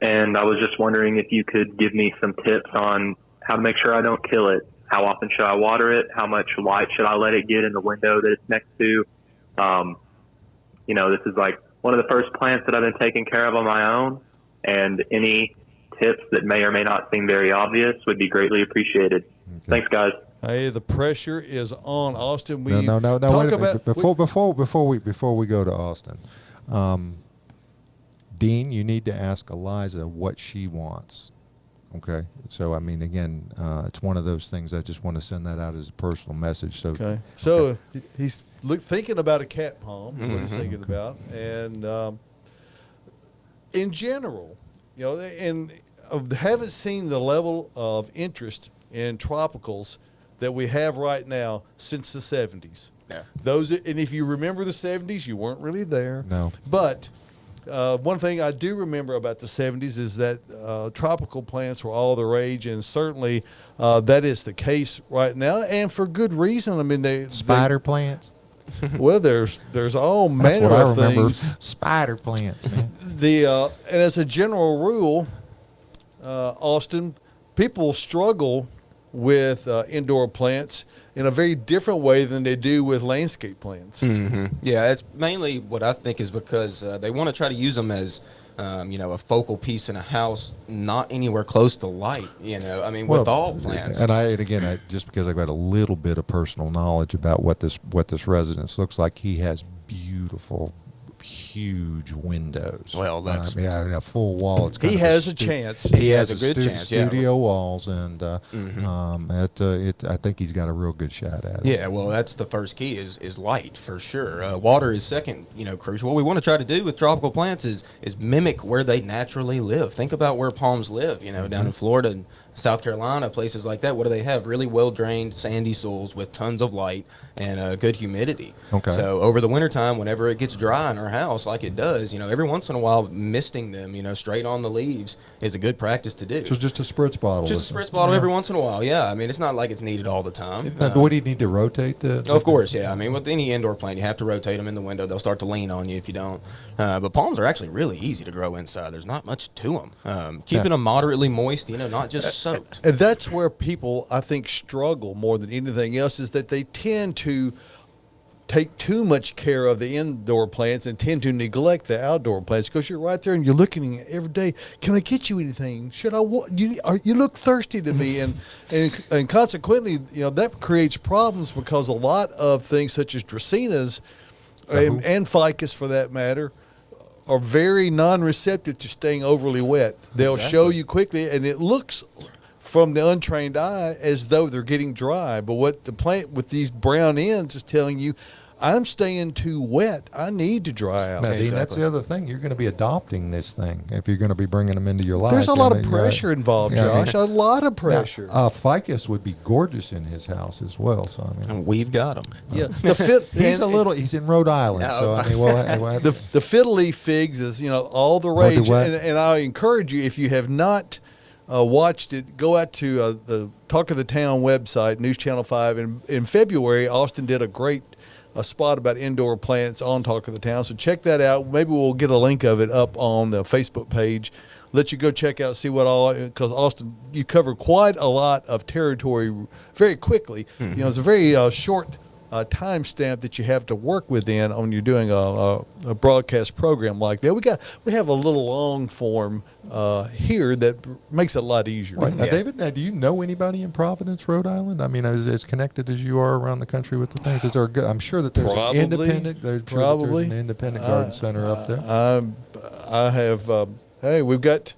And I was just wondering if you could give me some tips on how to make sure I don't kill it. How often should I water it? How much light should I let it get in the window that it's next to? This is like one of the first plants that I've been taking care of on my own. and any tips that may or may not seem very obvious would be greatly appreciated. Okay. Thanks, guys. Hey, the pressure is on, Austin. No. Wait a minute. Before we go to Austin, Dean, you need to ask Eliza what she wants. Okay, so I mean, again, it's one of those things. I just want to send that out as a personal message. So, he's thinking about a cat palm. Is what he's thinking about, and in general, and haven't seen the level of interest in tropicals that we have right now since the 70s. Yeah. And if you remember the 70s, you weren't really there. No. But one thing I do remember about the 70s is that tropical plants were all the rage, and certainly that is the case right now, and for good reason. I mean, spider plants. Well, there's all manner of things. Spider plants, man. And as a general rule, Austin, people struggle with indoor plants in a very different way than they do with landscape plants. Yeah, it's mainly what I think is because they want to try to use them as, a focal piece in a house, not anywhere close to light. I mean, with all plants. And again, just because I've got a little bit of personal knowledge about what this residence looks like, he has beautiful, huge windows. Well, that's a full wall. It's he has a chance. He has a good chance. Studio walls, and I think he's got a real good shot at it. Yeah, well, that's the first key is light for sure. Water is second, crucial. What we want to try to do with tropical plants is mimic where they naturally live. Think about where palms live. Down in Florida and South Carolina, places like that. What do they have? Really well-drained, sandy soils with tons of light and good humidity. Okay. So over the wintertime, whenever it gets dry in our house, like it does, every once in a while, misting them, straight on the leaves is a good practice to do. So just a spritz bottle. Just a spritz bottle every once in a while, yeah. I mean, it's not like it's needed all the time. What do you need to rotate Of course, yeah. I mean, with any indoor plant, you have to rotate them in the window. They'll start to lean on you if you don't. But palms are actually really easy to grow inside. There's not much to them. Keeping them moderately moist, not just soaked. And that's where people, I think, struggle more than anything else, is that they tend to take too much care of the indoor plants and tend to neglect the outdoor plants, because you're right there and you're looking at it every day. Can I get you anything? Should I? You look thirsty to me, and consequently, that creates problems, because a lot of things such as dracaenas and ficus, for that matter, are very non-receptive to staying overly wet. They'll show you quickly, and it looks from the untrained eye as though they're getting dry. But what the plant with these brown ends is telling you, I'm staying too wet. I need to dry out. Now, Dean, that's the other thing. You're going to be adopting this thing if you're going to be bringing them into your life. There's a lot of pressure involved, Josh. A lot of pressure. Now, ficus would be gorgeous in his house as well. So and we've got them. Yeah, he's in Rhode Island. So I mean, the fiddle leaf figs is all the rage. And I encourage you, if you have not watched it, go out to the Talk of the Town website, News Channel 5. In February, Austin did a great spot about indoor plants on Talk of the Town. So check that out. Maybe we'll get a link of it up on the Facebook page. Let you go check out, see what all, because Austin, you cover quite a lot of territory very quickly. It's a very short time stamp that you have to work within when you're doing a broadcast program like that. We have a little long form here that makes it a lot easier. Right. Now, David, do you know anybody in Providence, Rhode Island? I mean, as connected as you are around the country with the things, is there I'm sure that there's an independent. There's an independent garden center up there. I have. Hey, we've got.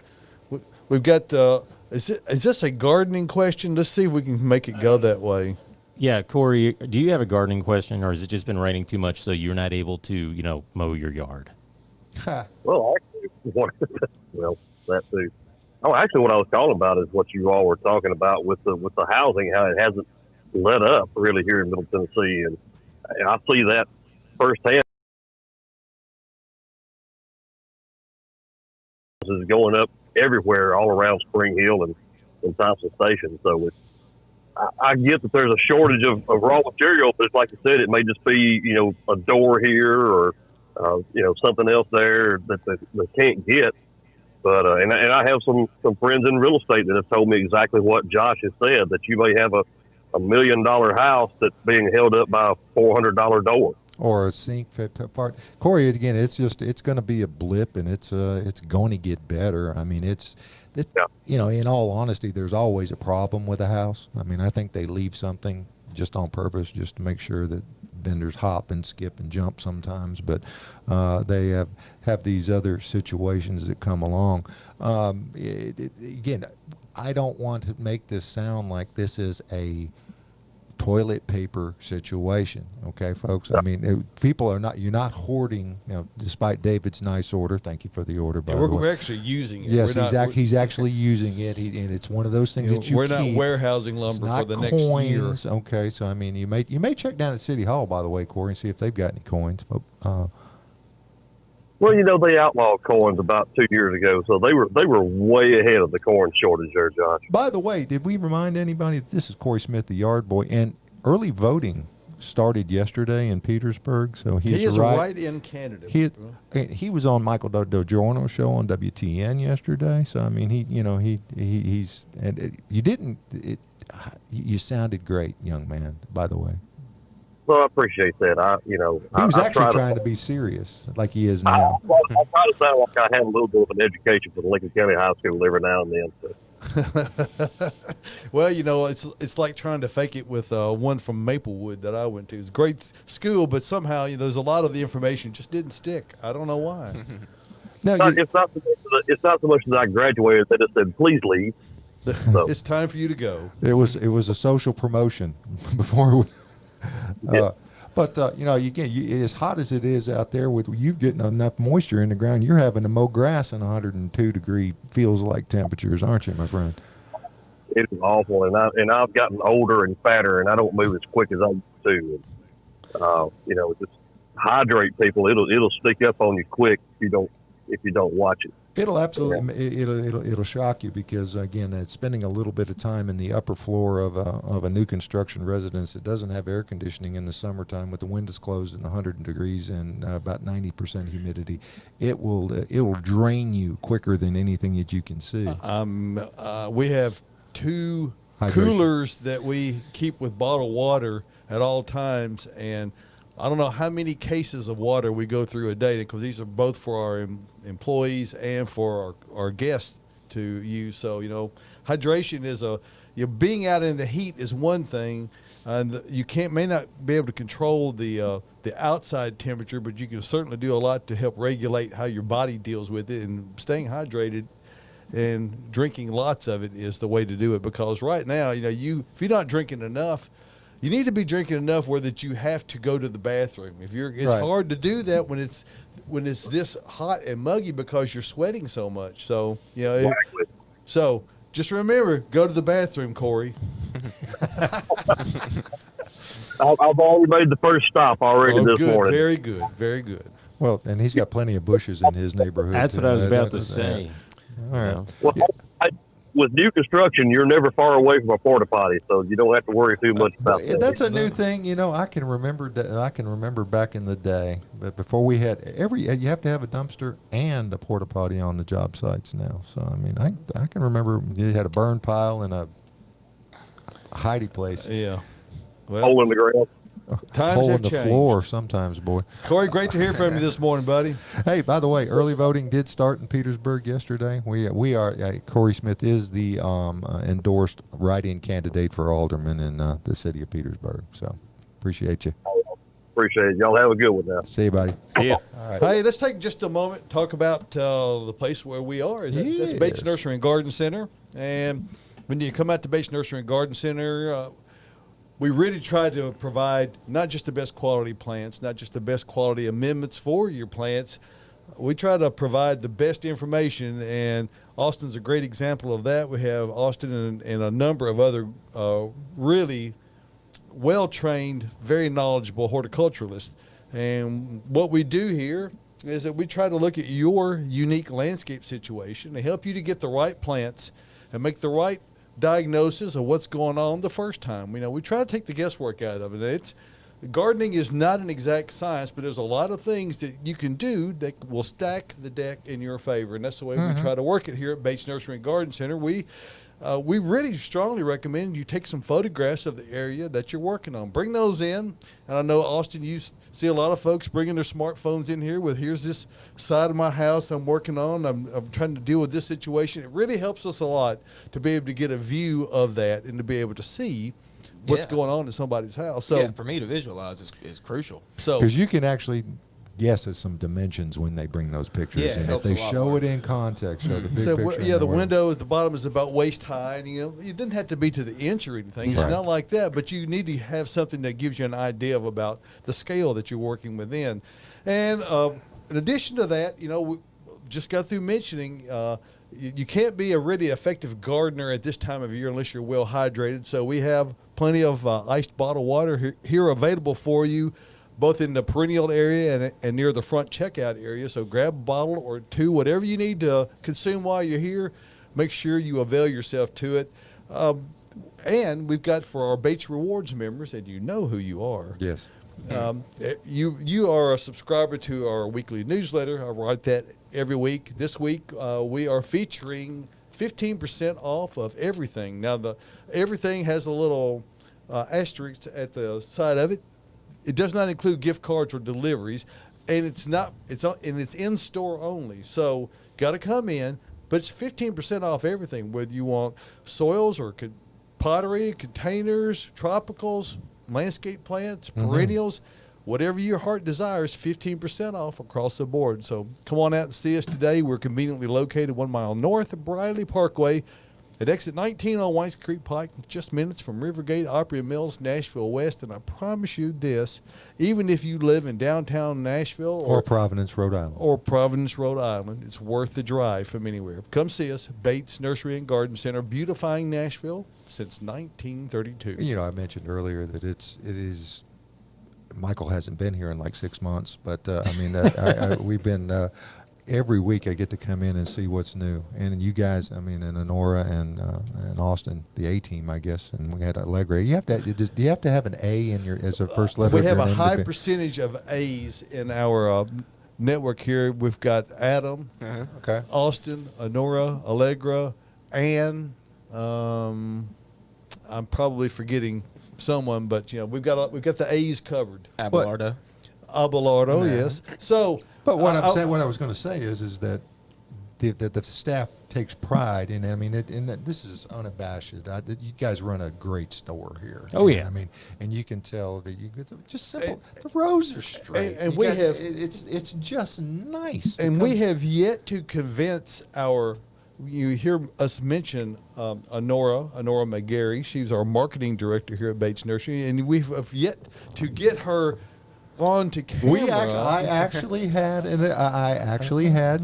Is this a gardening question? Let's see if we can make it go that way. Yeah, Corey, do you have a gardening question, or has it just been raining too much so you're not able to, mow your yard? Well, actually, that too. Oh, actually, what I was calling about is what you all were talking about with the housing, how it hasn't let up really here in Middle Tennessee, and I see that firsthand. Is going up everywhere, all around Spring Hill and Thompson Station. So I get that there's a shortage of raw material, but like you said, it may just be, a door here or, something else there that they can't get. But, and I have some friends in real estate that have told me exactly what Josh has said, that you may have a $1 million house that's being held up by a $400 door. or a sink fit apart. Corey, again, it's going to be a blip, and it's going to get better. I mean, in all honesty, there's always a problem with a house. I mean, I think they leave something just on purpose, just to make sure that vendors hop and skip and jump sometimes, but they have these other situations that come along. Again, I don't want to make this sound like this is a toilet paper situation, okay, folks? I mean, you're not hoarding, despite David's nice order. Thank you for the order, by the way. We're actually using it. Yes, he's actually using it, and it's one of those things that we're keep. not warehousing lumber for the next year. Okay, so I mean, you may check down at City Hall, by the way, Corey, and see if they've got any coins. Well, they outlawed coins about 2 years ago, so they were way ahead of the coin shortage there, Josh. By the way, did we remind anybody that this is Corey Smith, the yard boy, and early voting started yesterday in Petersburg, so he is right in Canada. He was on Michael DiGiorno's show on WTN yesterday, so I mean, you sounded great, young man, by the way. Well, I appreciate that. He was actually trying to be serious, like he is now. I try to sound like I have a little bit of an education from Lincoln County High School every now and then. So. Well, it's like trying to fake it with one from Maplewood that I went to. It's a great school, but somehow there's a lot of the information just didn't stick. I don't know why. It's not so much that I graduated. They just said, "Please leave." So. It's time for you to go. It was a social promotion before. But as hot as it is out there, with you getting enough moisture in the ground, you're having to mow grass in 102-degree feels like temperatures, aren't you, my friend? It is awful, and I've gotten older and fatter, and I don't move as quick as I used to. And, just hydrate people. It'll sneak up on you quick if you don't watch it. It'll absolutely it'll shock you, because again, spending a little bit of time in the upper floor of a new construction residence that doesn't have air conditioning in the summertime, with the windows closed and 100 degrees and about 90% humidity, it will drain you quicker than anything that you can see. We have 2 coolers that we keep with bottled water at all times, and I don't know how many cases of water we go through a day, because these are both for our employees and for our guests to use. So, hydration is being out in the heat is one thing, and you may not be able to control the outside temperature, but you can certainly do a lot to help regulate how your body deals with it. And staying hydrated and drinking lots of it is the way to do it, because right now, if you're not drinking enough, you need to be drinking enough where that you have to go to the bathroom. It's hard to do that when it's this hot and muggy, because you're sweating so much. So Exactly. So just remember, go to the bathroom, Corey. I've already made the first stop already this morning. Very good, very good. Well, and he's got plenty of bushes in his neighborhood. That's what I was about to say. All right. Well, with new construction, you're never far away from a porta potty, so you don't have to worry too much about that. That's a new thing. I can remember back in the day, but before we had you have to have a dumpster and a porta potty on the job sites now. So I mean, I can remember you had a burn pile and a hidey place. Yeah. Hole in the ground. Hole in the floor sometimes, boy. Corey, great to hear from you this morning, buddy. Hey, by the way, early voting did start in Petersburg yesterday. We are Corey Smith is the endorsed write-in candidate for alderman in the city of Petersburg. So appreciate you. Appreciate it. Y'all have a good one now. See you, buddy. See ya. All right. Hey, let's take just a moment to talk about the place where we are. That's Bates Nursery and Garden Center. And when you come out to Bates Nursery and Garden Center, we really try to provide not just the best quality plants, not just the best quality amendments for your plants. We try to provide the best information, and Austin's a great example of that. We have Austin and a number of other really well-trained, very knowledgeable horticulturalists. And what we do here is that we try to look at your unique landscape situation and help you to get the right plants and make the right diagnosis of what's going on the first time. We try to take the guesswork out of it. Gardening is not an exact science, but there's a lot of things that you can do that will stack the deck in your favor, and that's the way we try to work it here at Bates Nursery and Garden Center. We we really strongly recommend you take some photographs of the area that you're working on. Bring those in. And I know, Austin, you see a lot of folks bringing their smartphones in here with, here's this side of my house I'm working on. I'm trying to deal with this situation. It really helps us a lot to be able to get a view of that and to be able to see what's going on in somebody's house. So for me to visualize is crucial. So because you can actually guess at some dimensions when they bring those pictures, Yeah, it and if helps they a lot show more. it in context, show the big So, picture. yeah, and the where- window at the bottom is about waist high. And, it didn't have to be to the inch or anything. It's Right. not like that, but you need to have something that gives you an idea of about the scale that you're working within. And in addition to that, we just got through mentioning you can't be a really effective gardener at this time of year unless you're well hydrated. So we have plenty of iced bottled water here available for you, both in the perennial area and near the front checkout area. So grab a bottle or two, whatever you need to consume while you're here. Make sure you avail yourself to it. And we've got for our Bates Rewards members, and you know who you are. Yes. You are a subscriber to our weekly newsletter. I write that every week. This week we are featuring 15% off of everything. Now everything has a little asterisk at the side of it. It does not include gift cards or deliveries, and it's in store only. So got to come in, but it's 15% off everything, whether you want soils or pottery, containers, tropicals, landscape plants, perennials, whatever your heart desires, 15% off across the board. So come on out and see us today. We're conveniently located 1 mile north of Briley Parkway at exit 19 on Whites Creek Pike, just minutes from Rivergate, Opry Mills, Nashville West. And I promise you this, even if you live in downtown Nashville Or Providence, Rhode Island. It's worth the drive from anywhere. Come see us, Bates Nursery and Garden Center, beautifying Nashville since 1932. I mentioned earlier that it is. Michael hasn't been here in like 6 months, but we've been. Every week I get to come in and see what's new, and you guys, and Honora and Austin, the A team, I guess, and we had Allegra. Do you have to have an A in your as a first letter? We of have your a name high to be- percentage of A's in our network here. We've got Adam, Okay. Austin, Honora, Allegra, Ann. I'm probably forgetting someone, but we've got the A's covered. Abelardo. Abelardo, yes. So, But what what I was going to say is that the staff takes pride in. This is unabashed. You guys run a great store here. Oh, yeah. And you can tell that just simple. The rows are straight, and You we guys- have- it's just nice. to and come- we have yet to convince you hear us mention Honora McGarry. She's our marketing director here at Bates Nursery, and we have yet to get her on to camera. I actually had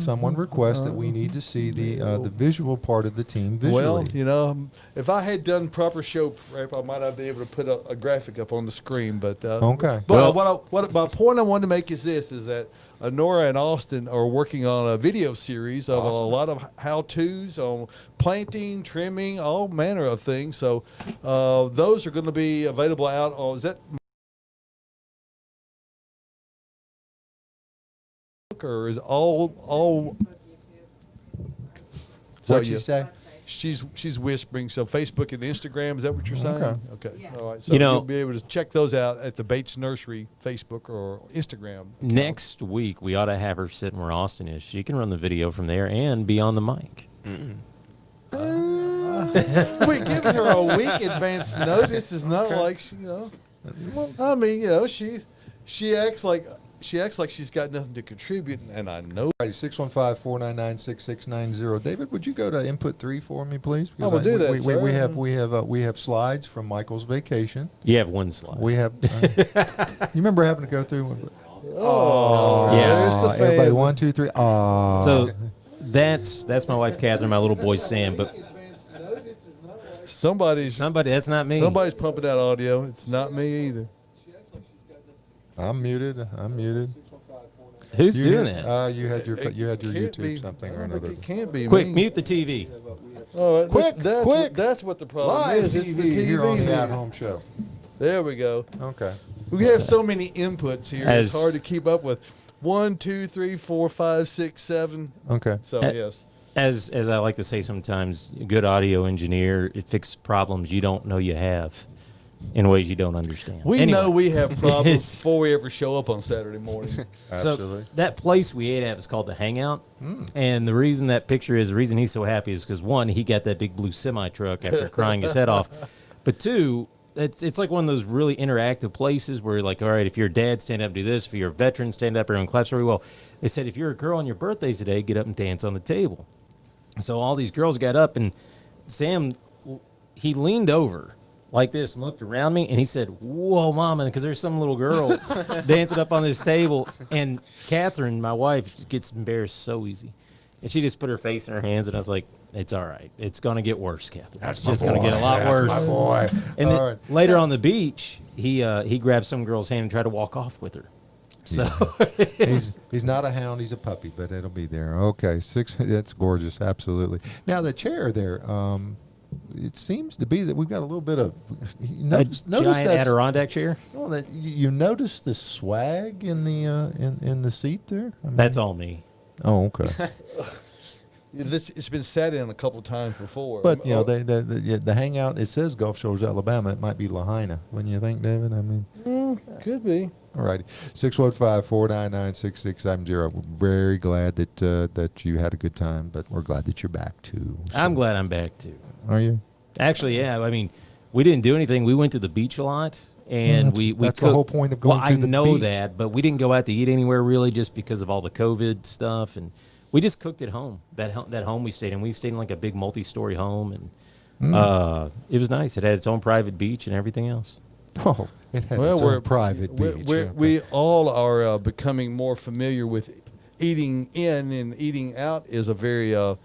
someone request that we need to see the visual part of the team visually. Well, if I had done proper show prep, I might not be able to put a graphic up on the screen. But Okay. But my point I wanted to make is that Honora and Austin are working on a video series of a lot of how-tos on planting, trimming, all manner of things. So those are going to be available out on. Is that? Or is all What'd she say? She's whispering. So Facebook and Instagram, is that what you're saying? Okay. Yeah. All right. So You know- you'll be able to check those out at the Bates Nursery Facebook or Instagram. Next week, we ought to have her sitting where Austin is. She can run the video from there and be on the mic. We're giving her a week advance notice. It's not like she acts like she's got nothing to contribute, and I know. 615-499-6690. David, would you go to input 3 for me, please? I will do that, We have slides from Michael's vacation. You have one slide. We have. You remember having to go through? Oh, Yeah. there's the fan. Everybody, 1, 2, 3. Oh. So that's my wife Catherine, my little boy Sam. But Somebody's that's not me. somebody's pumping out audio. It's not me either. I'm muted. Who's doing that? You had your It can't YouTube be- something I or don't think another. It can't be Quick, me. mute the TV. All right, Quick, quick. That's what the problem Live is. It's TV, the TV here on the here. At Home Show. There we go. Okay. We have so many inputs here. As- It's hard to keep up with. 1, 2, 3, 4, 5, 6, 7. Okay. So yes. As I like to say sometimes, a good audio engineer, it fixes problems you don't know you have in ways you don't understand. We know we have problems It's- before we ever show up on Saturday morning. Absolutely. So that place we ate at was called the Hangout, and the reason that picture is, the reason he's so happy is because, one, he got that big blue semi truck after crying his head off, but two, it's like one of those really interactive places where, like, all right, if you're a dad, stand up and do this. If you're a veteran, stand up, everyone claps very well. They said if you're a girl on your birthday today, get up and dance on the table. So all these girls got up, and Sam, he leaned over like this and looked around me, and he said, "Whoa, Mama," because there's some little girl dancing up on this table. And Catherine, my wife, gets embarrassed so easy. And she just put her face in her hands, and I was like, "It's all right. It's going to get worse, Catherine. It's just going to get a lot worse." That's my boy. And then All right. later on the beach, he grabbed some girl's hand and tried to walk off with her. So He's not a hound, he's a puppy, but it'll be there. Okay, that's gorgeous, absolutely. Now the chair there, it seems to be that we've got a little bit of notice giant that's- Adirondack chair. Oh, that you notice the swag in the in the seat there. I mean, That's all me. Oh, okay. It's been sat in a couple of times before. But you know, the hangout. It says Gulf Shores, Alabama. It might be Lahaina. Wouldn't you think, David? I mean, could be. all righty. 615-499-6670. We're very glad that you had a good time, but we're glad that you're back too. So- I'm glad I'm back too. Are you? Actually, yeah. I mean, we didn't do anything. We went to the beach a lot, and we that's cooked. the whole point of going well, to I the know beach. that, but we didn't go out to eat anywhere really, just because of all the COVID stuff, and we just cooked at home. That home we stayed in. We stayed in like a big multi-story home, and it was nice. It had its own private beach and everything else. Oh, it had its own private beach. We all are becoming more familiar with eating in and eating out is a very a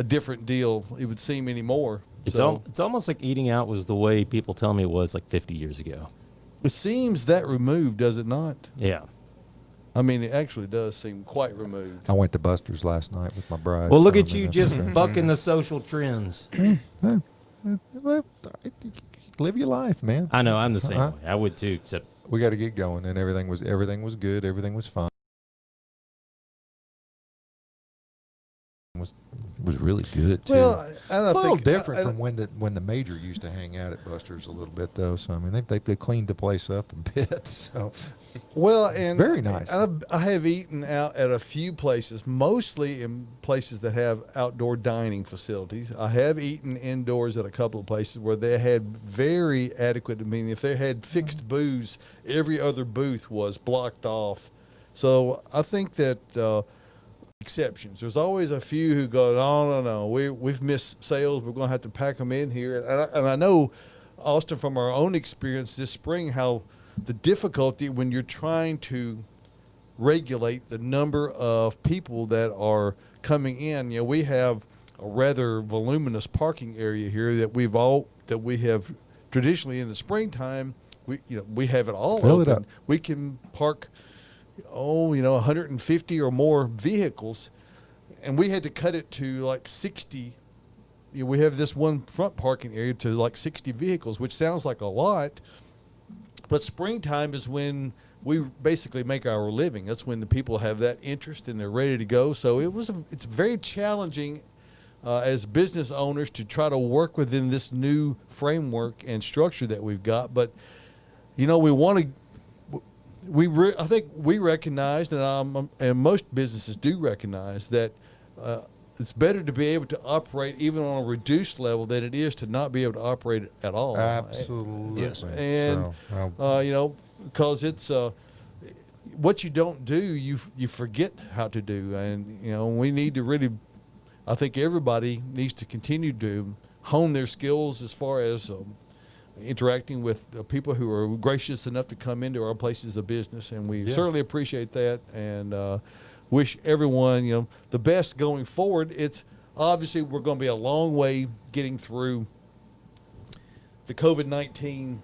different deal. It would seem anymore. It's almost like eating out was the way people tell me it was like 50 years ago. It seems that removed, does it not? Yeah. I mean, it actually does seem quite removed. I went to Buster's last night with my bride. Well, look so, at I mean, you that's just okay. bucking the social trends. Well, live your life, man. I know, I'm the same Uh-huh. way. I would too, except We got to get going, and everything was good. Everything was fine. It was really good too. Well, It's a little different from when the major used to hang out at Buster's a little bit though. So I mean they cleaned the place up a bit. So well, and very nice. I have eaten out at a few places, mostly in places that have outdoor dining facilities. I have eaten indoors at a couple of places where they had very adequate. I mean, if they had fixed booze, every other booth was blocked off. So I think that. Exceptions. There's always a few who go, no, we've missed sales. We're going to have to pack them in here. And I know, Austin, from our own experience this spring, how the difficulty when you're trying to regulate the number of people that are coming in. You know, we have a rather voluminous parking area here that we have traditionally in the springtime. We have it all Fill open. it up. We can park 150 or more vehicles, and we had to cut it to like 60. We have this one front parking area to like 60 vehicles, which sounds like a lot, but springtime is when we basically make our living. That's when the people have that interest and they're ready to go. So it's very challenging as business owners to try to work within this new framework and structure that we've got. But we want to. I think we recognized, and most businesses do recognize that it's better to be able to operate even on a reduced level than it is to not be able to operate at all. Absolutely. Yes. And because it's what you don't do, you forget how to do, and we need to really. I think everybody needs to continue to hone their skills as far as. Interacting with people who are gracious enough to come into our places of business, and we certainly appreciate that, and wish everyone the best going forward. It's obviously we're going to be a long way getting through the COVID-19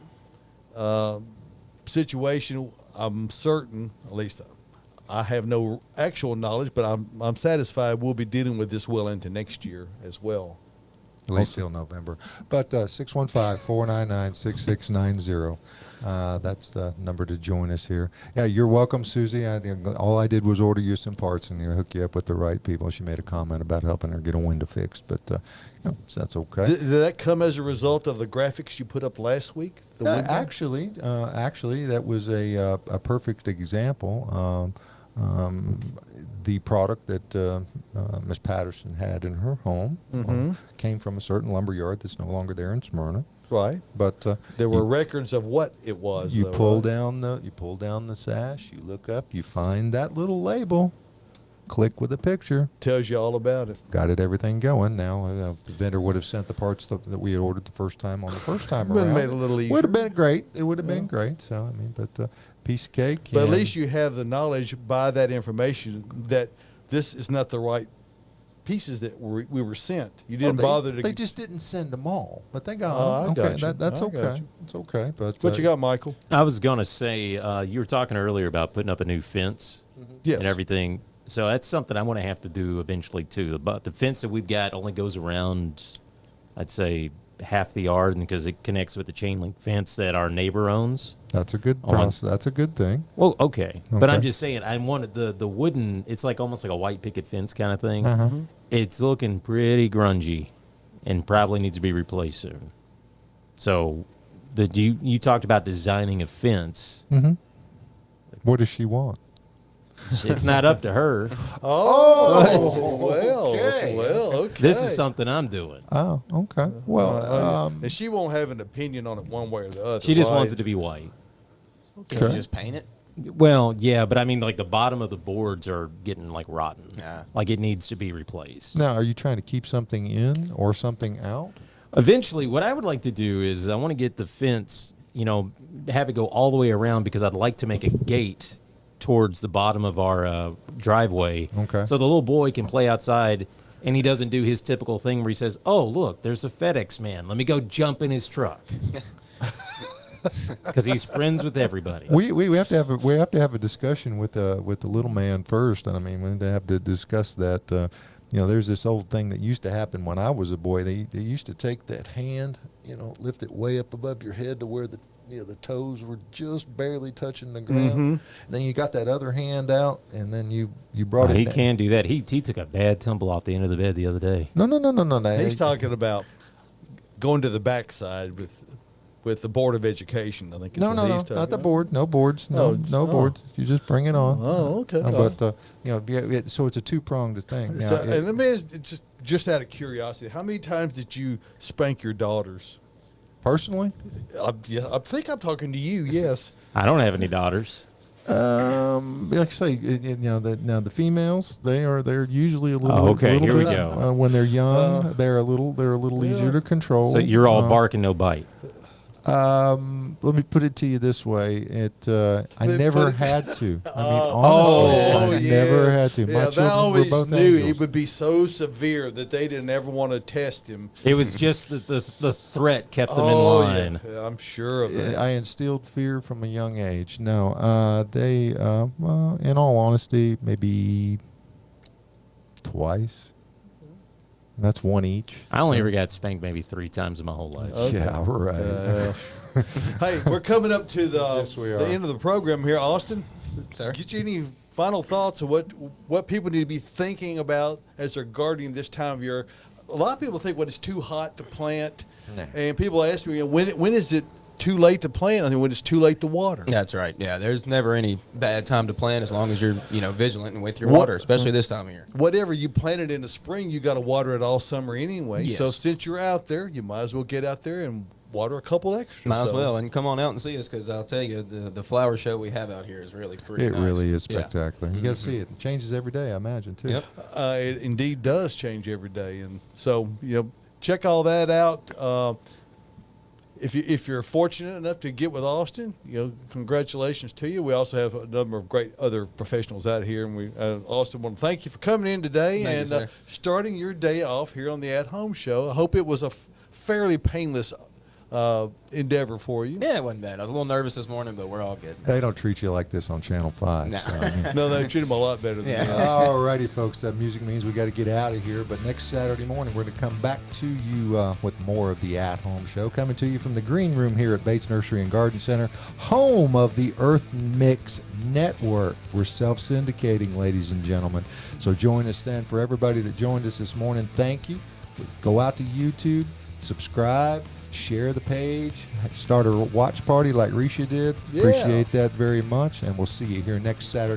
situation. I'm certain, at least I have no actual knowledge, but I'm satisfied we'll be dealing with this well into next year as well. At least till November. But 615-499-6690. That's the number to join us here. Yeah, you're welcome, Susie. All I did was order you some parts and hook you up with the right people. She made a comment about helping her get a window fixed, but so that's okay. Did that come as a result of the graphics you put up last week? Actually, that was a perfect example. The product that Miss Patterson had in her home came from a certain lumber yard that's no longer there in Smyrna. Right, but there were records of what it was. You pull down the sash. You look up. You find that little label. Click with a picture. Tells you all about it. Got everything going. Now the vendor would have sent the parts that we had ordered the first time on the first time around. Would have made it a little easier. Would have been great. It would have been great. So I mean, but piece of cake. But at least you have the knowledge by that information that this is not the right pieces that we were sent. You didn't bother to. They just didn't send them all, but they got them. Okay, that's okay. It's okay. But what you got, Michael? I was gonna say you were talking earlier about putting up a new fence and everything. So that's something I'm going to have to do eventually too. But the fence that we've got only goes around, I'd say, half the yard, and because it connects with the chain link fence that our neighbor owns. That's a good process. That's a good thing. Well, okay. But I'm just saying, I wanted the wooden. It's like almost like a white picket fence kind of thing. It's looking pretty grungy, and probably needs to be replaced soon. So, you talked about designing a fence. What does she want? It's not up to her. Okay. This is something I'm doing. Oh, okay. Well, and she won't have an opinion on it one way or the other. She just wants it to be white. Okay. Can you just paint it? Well, yeah, but I mean, like the bottom of the boards are getting like rotten. Like it needs to be replaced. Now, are you trying to keep something in or something out? Eventually, what I would like to do is I want to get the fence, have it go all the way around because I'd like to make a gate towards the bottom of our driveway. Okay. So the little boy can play outside and he doesn't do his typical thing where he says, "Oh, look, there's a FedEx man. Let me go jump in his truck." Because he's friends with everybody. We have to have a discussion with the little man first. I mean, we have to discuss that. There's this old thing that used to happen when I was a boy. They used to take that hand, lift it way up above your head to where the toes were just barely touching the ground. And then you got that other hand out, and then you brought it. He down. can do that. He took a bad tumble off the end of the bed the other day. No. He's talking about going to the backside with the Board of Education. I think. No, not the board. No boards. No boards. You just bring it on. Oh, okay. But so it's a two-pronged thing. Now, and let me ask, just out of curiosity, how many times did you spank your daughters? Personally? I think I'm talking to you. Yes. I don't have any daughters. Like I say, the females they're usually a little. Oh, okay, little here we bit, go. When they're young, they're a little easier to control. So you're all bark and no bite. Let me put it to you this way: I never had to. I mean, honestly, I never had to. My Yeah, they children were always both knew angels. it would be so severe that they didn't ever want to test him. It was just the threat kept them in line. Yeah, I'm sure of that. I instilled fear from a young age. No, they, in all honesty, maybe twice. And that's one each. I only ever got spanked maybe 3 times in my whole life. Okay. Yeah, right. Hey, we're coming up to Yes, we the are. end of the program here, Austin. Sir? Get you any final thoughts of what people need to be thinking about as they're gardening this time of year? A lot of people think when it's too hot to plant, and people ask me, when is it too late to plant? I think when it's too late to water. That's right. Yeah, there's never any bad time to plant as long as you're, vigilant and with your water, especially this time of year. Whatever you planted in the spring, you got to water it all summer anyway. Yes. So since you're out there, you might as well get out there and water a couple extra. Might as well, and come on out and see us because I'll tell you, the flower show we have out here is really pretty. It nice. really is Yeah. spectacular. You got to see it. It changes every day, I imagine, too. Yep. It indeed does change every day, and so check all that out. If you're fortunate enough to get with Austin, congratulations to you. We also have a number of great other professionals out here, and we Austin want to thank you for coming in today Thank you, and sir. Starting your day off here on the At Home Show. I hope it was a fairly painless endeavor for you. Yeah, it wasn't bad. I was a little nervous this morning, but we're all good. They don't treat you like this on Channel 5. No. So, I mean, No, they treat them a lot better than Yeah. that. all righty, folks. That music means we got to get out of here. But next Saturday morning, we're going to come back to you with more of the At Home Show, coming to you from the green room here at Bates Nursery and Garden Center, home of the Earth Mix Network. We're self-syndicating, ladies and gentlemen. So join us then. For everybody that joined us this morning, thank you. Go out to YouTube, subscribe, share the page, start a watch party like Risha did. Yeah. Appreciate that very much. And we'll see you here next Saturday